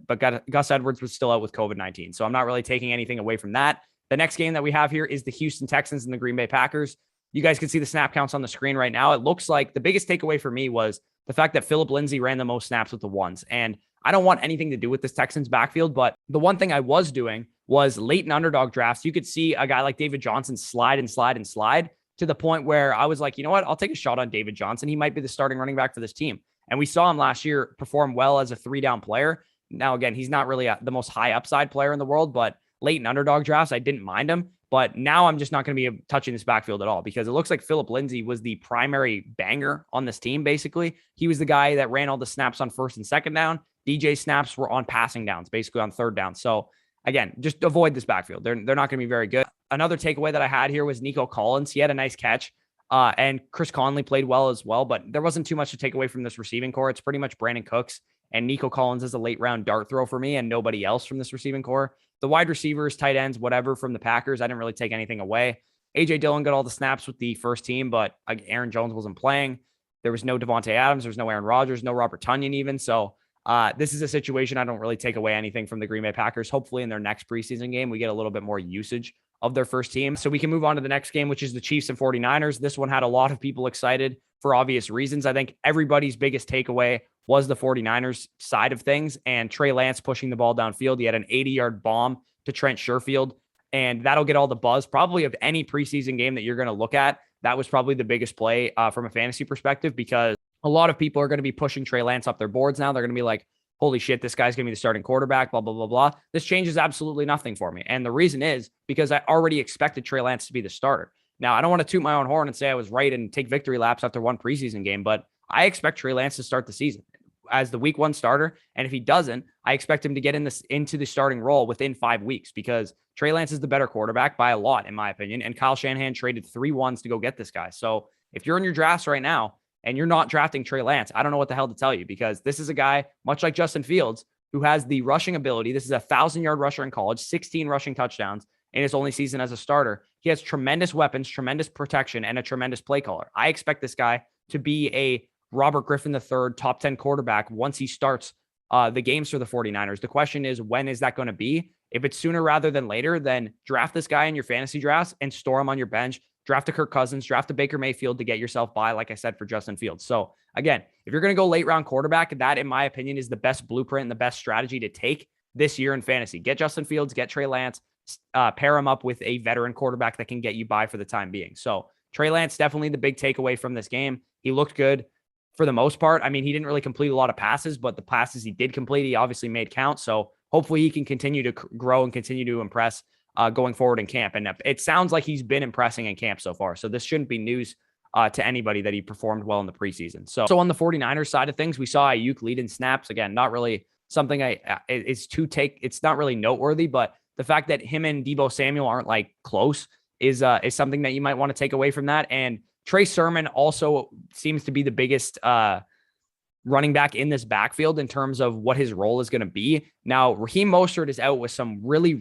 Gus Edwards was still out with COVID-19. So I'm not really taking anything away from that. The next game that we have here is the Houston Texans and the Green Bay Packers. You guys can see the snap counts on the screen right now. It looks like the biggest takeaway for me was the fact that Phillip Lindsay ran the most snaps with the ones. And I don't want anything to do with this Texans backfield, but the one thing I was doing was late in underdog drafts. You could see a guy like David Johnson slide and slide and slide to the point where I was like, you know what? I'll take a shot on David Johnson. He might be the starting running back for this team. And we saw him last year perform well as a 3-down player. Now, again, he's not really the most high upside player in the world, but late in underdog drafts, I didn't mind him. But now I'm just not going to be touching this backfield at all because it looks like Phillip Lindsay was the primary banger on this team, basically. He was the guy that ran all the snaps on first and second down. DJ snaps were on passing downs, basically on third down. So, again, just avoid this backfield. They're not going to be very good. Another takeaway that I had here was Nico Collins. He had a nice catch. And Chris Conley played well as well, but there wasn't too much to take away from this receiving core. It's pretty much Brandon Cooks and Nico Collins is a late round dart throw for me and nobody else from this receiving core. The wide receivers, tight ends, whatever from the Packers, I didn't really take anything away. AJ Dillon got all the snaps with the first team, but Aaron Jones wasn't playing. There was no Devontae Adams. There was no Aaron Rodgers, no Robert Tonyan even. So this is a situation I don't really take away anything from the Green Bay Packers. Hopefully in their next preseason game, we get a little bit more usage of their first team. So we can move on to the next game, which is the Chiefs and 49ers. This one had a lot of people excited for obvious reasons. I think everybody's biggest takeaway was the 49ers side of things and Trey Lance pushing the ball downfield. He had an 80-yard bomb to Trent Sherfield, and that'll get all the buzz probably of any preseason game that you're going to look at. That was probably the biggest play from a fantasy perspective because a lot of people are going to be pushing Trey Lance up their boards now. They're going to be like, holy shit, this guy's going to be the starting quarterback, blah, blah, blah, blah. This changes absolutely nothing for me. And the reason is because I already expected Trey Lance to be the starter. Now, I don't want to toot my own horn and say I was right and take victory laps after one preseason game, but I expect Trey Lance to start the season as the week 1 starter. And if he doesn't, I expect him to get into the starting role within 5 weeks because Trey Lance is the better quarterback by a lot, in my opinion. And Kyle Shanahan traded 3 ones to go get this guy. So if you're in your drafts right now and you're not drafting Trey Lance, I don't know what the hell to tell you because this is a guy, much like Justin Fields, who has the rushing ability. This is a 1,000-yard rusher in college, 16 rushing touchdowns in his only season as a starter. He has tremendous weapons, tremendous protection, and a tremendous play caller. I expect this guy to be a Robert Griffin III top 10 quarterback once he starts the games for the 49ers. The question is, when is that going to be? If it's sooner rather than later, then draft this guy in your fantasy drafts and store him on your bench. Draft a Kirk Cousins, draft a Baker Mayfield to get yourself by, like I said, for Justin Fields. So again, if you're going to go late round quarterback, that in my opinion is the best blueprint and the best strategy to take this year in fantasy. Get Justin Fields, get Trey Lance, pair him up with a veteran quarterback that can get you by for the time being. So Trey Lance, definitely the big takeaway from this game. He looked good for the most part. I mean, he didn't really complete a lot of passes, but the passes he did complete, he obviously made count. So hopefully he can continue to grow and continue to impress going forward in camp. And it sounds like he's been impressing in camp so far. So this shouldn't be news to anybody that he performed well in the preseason. So on the 49ers side of things, we saw Ayuk lead in snaps. Again, not really something it's not really noteworthy, but the fact that him and Deebo Samuel aren't like close is something that you might want to take away from that. And Trey Sermon also seems to be the biggest running back in this backfield in terms of what his role is going to be. Now, Raheem Mostert is out with some really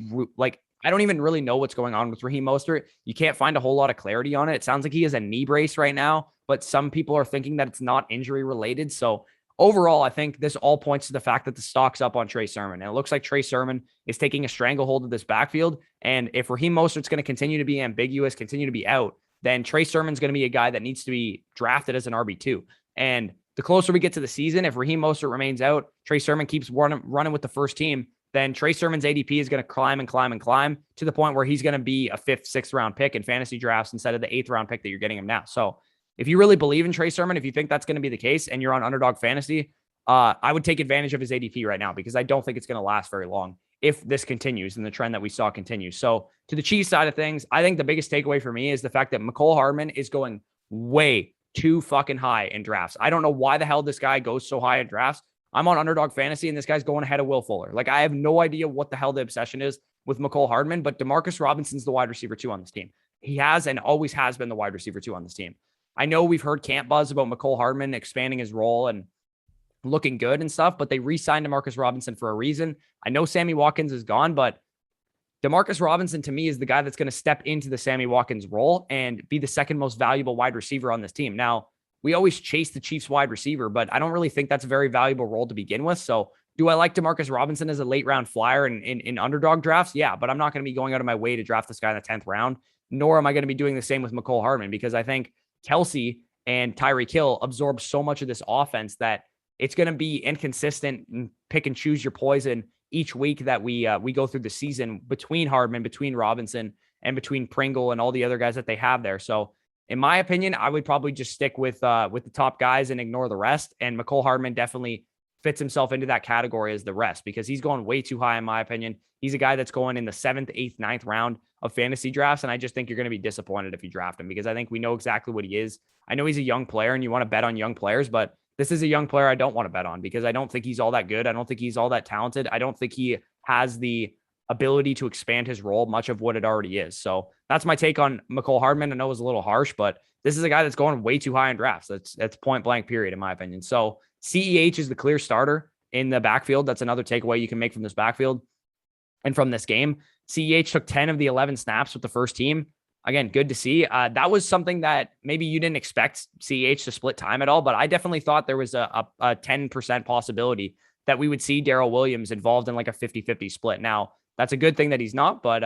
I don't even really know what's going on with Raheem Mostert. You can't find a whole lot of clarity on it. It sounds like he has a knee brace right now, but some people are thinking that it's not injury related. So overall, I think this all points to the fact that the stock's up on Trey Sermon. And it looks like Trey Sermon is taking a stranglehold of this backfield. And if Raheem Mostert's going to continue to be ambiguous, continue to be out, then Trey Sermon's going to be a guy that needs to be drafted as an RB2. And the closer we get to the season, if Raheem Mostert remains out, Trey Sermon keeps running with the first team, then Trey Sermon's ADP is going to climb and climb and climb to the point where he's going to be a 5th, 6th round pick in fantasy drafts instead of the 8th round pick that you're getting him now. So if you really believe in Trey Sermon, if you think that's going to be the case and you're on Underdog Fantasy, I would take advantage of his ADP right now because I don't think it's going to last very long if this continues and the trend that we saw continues. So to the Chiefs side of things, I think the biggest takeaway for me is the fact that Mecole Hardman is going way too fucking high in drafts. I don't know why the hell this guy goes so high in drafts. I'm on Underdog Fantasy and this guy's going ahead of Will Fuller. Like, I have no idea what the hell the obsession is with Mecole Hardman, but Demarcus Robinson's the wide receiver 2 on this team. He has and always has been the wide receiver 2 on this team. I know we've heard camp buzz about Mecole Hardman expanding his role and looking good and stuff, but they re-signed Demarcus Robinson for a reason. I know Sammy Watkins is gone, but Demarcus Robinson to me is the guy that's going to step into the Sammy Watkins role and be the second most valuable wide receiver on this team. Now, we always chase the Chiefs wide receiver, but I don't really think that's a very valuable role to begin with. So do I like Demarcus Robinson as a late round flyer in underdog drafts? Yeah, but I'm not going to be going out of my way to draft this guy in the 10th round, nor am I going to be doing the same with Mecole Hardman because I think Kelsey and Tyreek Hill absorb so much of this offense that it's going to be inconsistent and pick and choose your poison each week that we go through the season between Hardman, between Robinson, and between Pringle and all the other guys that they have there. So in my opinion, I would probably just stick with the top guys and ignore the rest. And McCole Hardman definitely fits himself into that category as the rest because he's going way too high, in my opinion. He's a guy that's going in the 7th, 8th, 9th round of fantasy drafts. And I just think you're going to be disappointed if you draft him because I think we know exactly what he is. I know he's a young player and you want to bet on young players, but this is a young player I don't want to bet on because I don't think he's all that good. I don't think he's all that talented. I don't think he has the ability to expand his role much of what it already is. So that's my take on McCole Hardman. I know it was a little harsh, but this is a guy that's going way too high in drafts. That's point blank period, in my opinion. So CEH is the clear starter in the backfield. That's another takeaway you can make from this backfield and from this game. CEH took 10 of the 11 snaps with the first team. Again, good to see. That was something that maybe you didn't expect CEH to split time at all, but I definitely thought there was a 10% possibility that we would see Darrell Williams involved in like a 50-50 split. Now, that's a good thing that he's not, but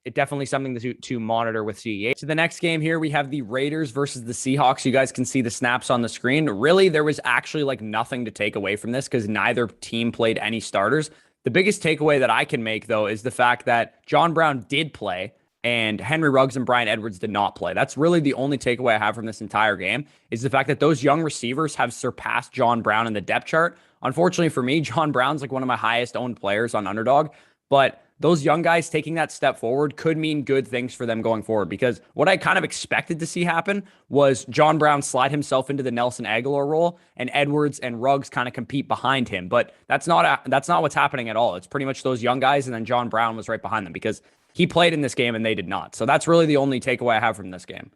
it definitely something to monitor with CEH. So the next game here, we have the Raiders versus the Seahawks. You guys can see the snaps on the screen. Really, there was actually like nothing to take away from this because neither team played any starters. The biggest takeaway that I can make, though, is the fact that John Brown did play and Henry Ruggs and Bryan Edwards did not play. That's really the only takeaway I have from this entire game is the fact that those young receivers have surpassed John Brown in the depth chart. Unfortunately for me, John Brown's like one of my highest owned players on Underdog, but those young guys taking that step forward could mean good things for them going forward because what I kind of expected to see happen was John Brown slide himself into the Nelson Aguilar role and Edwards and Ruggs kind of compete behind him. But that's not what's happening at all. It's pretty much those young guys and then John Brown was right behind them because he played in this game and they did not. So that's really the only takeaway I have from this game.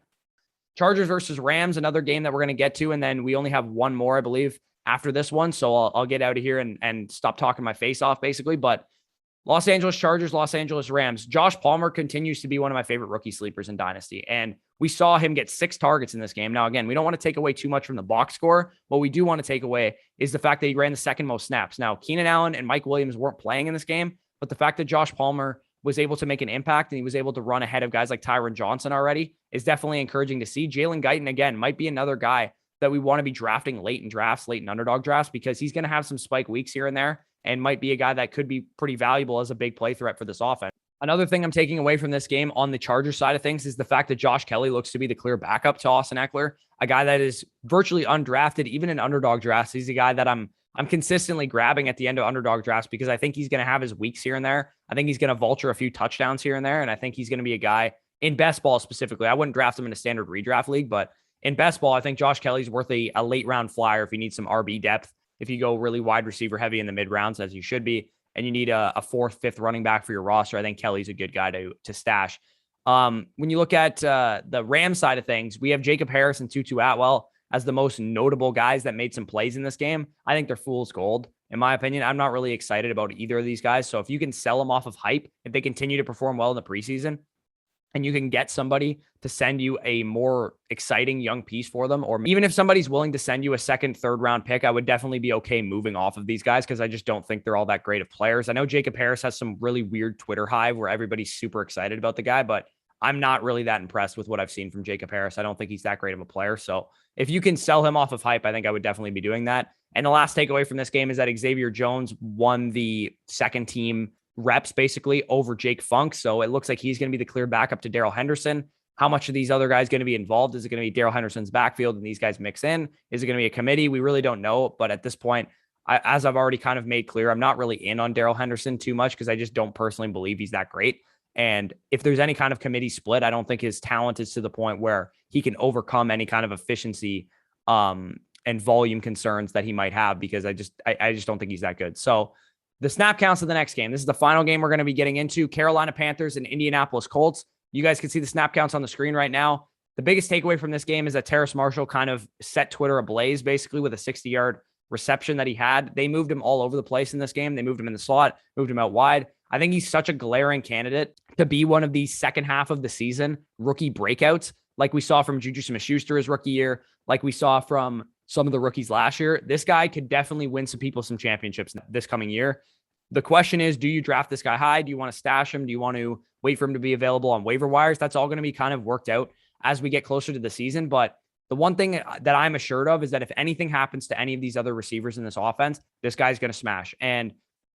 Chargers versus Rams, another game that we're going to get to. And then we only have one more, I believe, after this one. So I'll get out of here and stop talking my face off basically. But Los Angeles Chargers, Los Angeles Rams. Josh Palmer continues to be one of my favorite rookie sleepers in Dynasty. And we saw him get 6 targets in this game. Now, again, we don't want to take away too much from the box score. What we do want to take away is the fact that he ran the second most snaps. Now, Keenan Allen and Mike Williams weren't playing in this game, but the fact that Josh Palmer was able to make an impact and he was able to run ahead of guys like Tyron Johnson already is definitely encouraging to see. Jalen Guyton, again, might be another guy that we want to be drafting late in drafts, late in underdog drafts, because he's going to have some spike weeks here and there and might be a guy that could be pretty valuable as a big play threat for this offense. Another thing I'm taking away from this game on the Chargers side of things is the fact that Josh Kelly looks to be the clear backup to Austin Eckler, a guy that is virtually undrafted, even in underdog drafts. He's a guy that I'm consistently grabbing at the end of underdog drafts because I think he's going to have his weeks here and there. I think he's going to vulture a few touchdowns here and there. And I think he's going to be a guy in best ball specifically. I wouldn't draft him in a standard redraft league, but in best ball, I think Josh Kelly's worth a late round flyer if you need some RB depth, if you go really wide receiver heavy in the mid rounds, as you should be, and you need a 4th, 5th running back for your roster. I think Kelly's a good guy to stash. When you look at the Rams side of things, we have Jacob Harris and Tutu Atwell as the most notable guys that made some plays in this game. I think they're fool's gold. In my opinion, I'm not really excited about either of these guys. So if you can sell them off of hype, if they continue to perform well in the preseason, and you can get somebody to send you a more exciting young piece for them, or even if somebody's willing to send you a 2nd, 3rd round pick, I would definitely be okay moving off of these guys because I just don't think they're all that great of players. I know Jacob Harris has some really weird Twitter hive where everybody's super excited about the guy, but I'm not really that impressed with what I've seen from Jacob Harris. I don't think he's that great of a player. So if you can sell him off of hype, I think I would definitely be doing that. And the last takeaway from this game is that Xavier Jones won the second team reps basically over Jake Funk. So it looks like he's going to be the clear backup to Darrell Henderson. How much are these other guys going to be involved? Is it going to be Darrell Henderson's backfield and these guys mix in? Is it going to be a committee? We really don't know. But at this point, as I've already kind of made clear, I'm not really in on Darrell Henderson too much because I just don't personally believe he's that great. And if there's any kind of committee split, I don't think his talent is to the point where he can overcome any kind of efficiency and volume concerns that he might have because I just don't think he's that good. So the snap counts of the next game. This is the final game we're going to be getting into. Carolina Panthers and Indianapolis Colts. You guys can see the snap counts on the screen right now. The biggest takeaway from this game is that Terrace Marshall kind of set Twitter ablaze basically with a 60-yard reception that he had. They moved him all over the place in this game. They moved him in the slot, moved him out wide. I think he's such a glaring candidate to be one of these second half of the season rookie breakouts, like we saw from Juju Smith-Schuster his rookie year, like we saw from some of the rookies last year. This guy could definitely win some people some championships this coming year. The question is, do you draft this guy high? Do you want to stash him? Do you want to wait for him to be available on waiver wires? That's all going to be kind of worked out as we get closer to the season. But the one thing that I'm assured of is that if anything happens to any of these other receivers in this offense, this guy's going to smash. And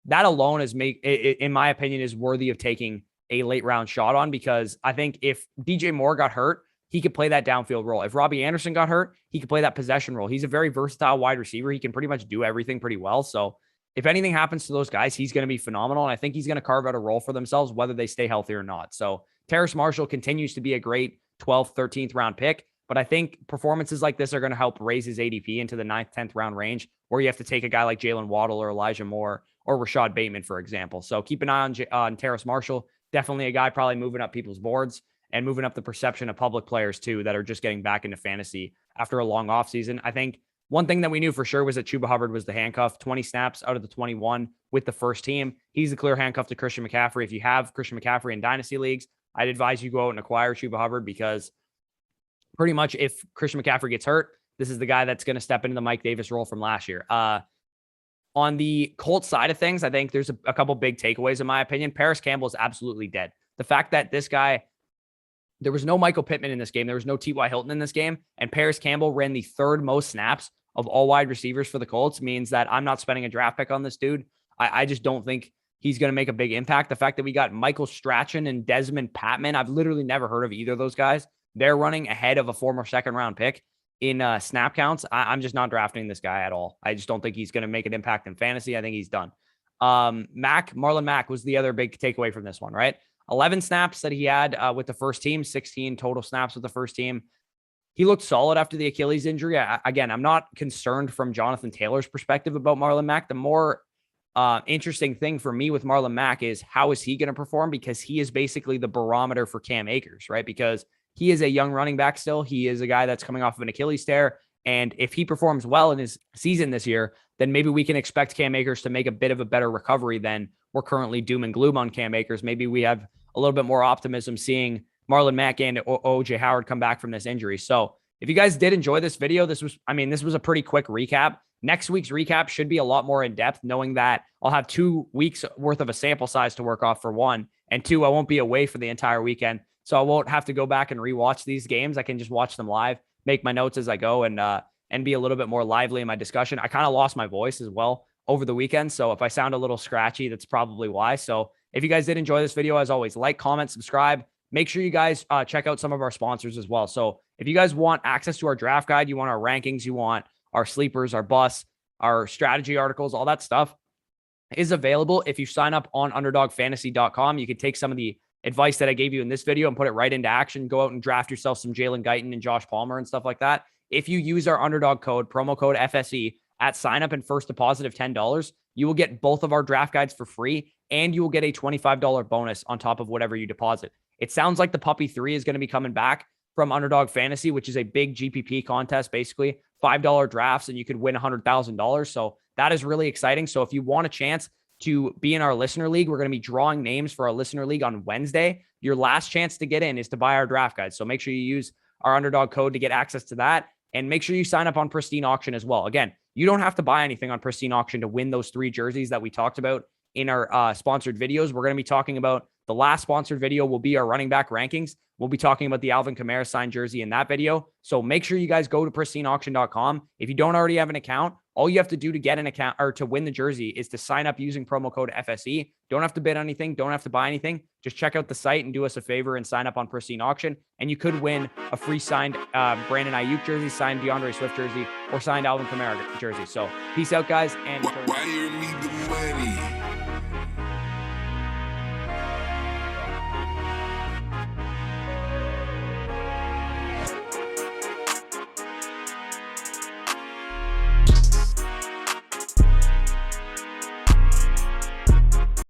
that alone is in my opinion, is worthy of taking a late round shot on, because I think if DJ Moore got hurt, he could play that downfield role. If Robbie Anderson got hurt, he could play that possession role. He's a very versatile wide receiver. He can pretty much do everything pretty well. So if anything happens to those guys, he's going to be phenomenal. And I think he's going to carve out a role for themselves, whether they stay healthy or not. So Terrace Marshall continues to be a great 12th, 13th round pick. But I think performances like this are going to help raise his ADP into the 9th, 10th round range, where you have to take a guy like Jalen Waddle or Elijah Moore or Rashad Bateman, for example. So keep an eye on Terrace Marshall. Definitely a guy probably moving up people's boards and moving up the perception of public players too, that are just getting back into fantasy after a long offseason. I think one thing that we knew for sure was that Chuba Hubbard was the handcuff. 20 snaps out of the 21 with the first team. He's the clear handcuff to Christian McCaffrey. If you have Christian McCaffrey in dynasty leagues, I'd advise you go out and acquire Chuba Hubbard, because pretty much if Christian McCaffrey gets hurt, this is the guy that's going to step into the Mike Davis role from last year. On the Colts side of things, I think there's a couple big takeaways in my opinion. Paris Campbell is absolutely dead. The fact that this guy, there was no Michael Pittman in this game, there was no T.Y. Hilton in this game, and Paris Campbell ran the 3rd most snaps of all wide receivers for the Colts, means that I'm not spending a draft pick on this dude. I just don't think he's going to make a big impact. The fact that we got Michael Strachan and Desmond Patman, I've literally never heard of either of those guys. They're running ahead of a former 2nd round pick in snap counts. I'm just not drafting this guy at all. I just don't think he's going to make an impact in fantasy. I think he's done. Marlon Mack was the other big takeaway from this one, right? 11 snaps that he had with the first team, 16 total snaps with the first team. He looked solid after the Achilles injury. Again, I'm not concerned from Jonathan Taylor's perspective about Marlon Mack. The more interesting thing for me with Marlon Mack is how is he going to perform, because he is basically the barometer for Cam Akers, right? Because he is a young running back still. He is a guy that's coming off of an Achilles tear. And if he performs well in his season this year, then maybe we can expect Cam Akers to make a bit of a better recovery than we're currently doom and gloom on Cam Akers. Maybe we have a little bit more optimism seeing Marlon Mack and OJ Howard come back from this injury. So if you guys did enjoy this video, this was a pretty quick recap. Next week's recap should be a lot more in depth, knowing that I'll have 2 weeks worth of a sample size to work off for one, and 2, I won't be away for the entire weekend. So I won't have to go back and rewatch these games. I can just watch them live, make my notes as I go, and be a little bit more lively in my discussion. I kind of lost my voice as well over the weekend. So if I sound a little scratchy, that's probably why. So if you guys did enjoy this video, as always, like, comment, subscribe. Make sure you guys check out some of our sponsors as well. So if you guys want access to our draft guide, you want our rankings, you want our sleepers, our busts, our strategy articles, all that stuff is available. If you sign up on underdogfantasy.com, you can take some of the advice that I gave you in this video and put it right into action. Go out and draft yourself some Jalen Guyton and Josh Palmer and stuff like that. If you use our Underdog code, promo code FSE at sign up and first deposit of $10, you will get both of our draft guides for free, and you will get a $25 bonus on top of whatever you deposit. It sounds like the Puppy 3 is going to be coming back from Underdog Fantasy, which is a big GPP contest, basically $5 drafts, and you could win $100,000. So that is really exciting. So if you want a chance to be in our listener league, we're going to be drawing names for our listener league on Wednesday. Your last chance to get in is to buy our draft guide. So make sure you use our Underdog code to get access to that. And make sure you sign up on Pristine Auction as well. Again, you don't have to buy anything on Pristine Auction to win those 3 jerseys that we talked about in our sponsored videos. We're going to be talking about the last sponsored video will be our running back rankings. We'll be talking about the Alvin Kamara signed jersey in that video. So make sure you guys go to pristineauction.com. If you don't already have an account, all you have to do to get an account or to win the jersey is to sign up using promo code FSE. Don't have to bid anything. Don't have to buy anything. Just check out the site and do us a favor and sign up on Pristine Auction. And you could win a free signed Brandon Ayuk jersey, signed DeAndre Swift jersey, or signed Alvin Kamara jersey. So peace out, guys. And why you need the money?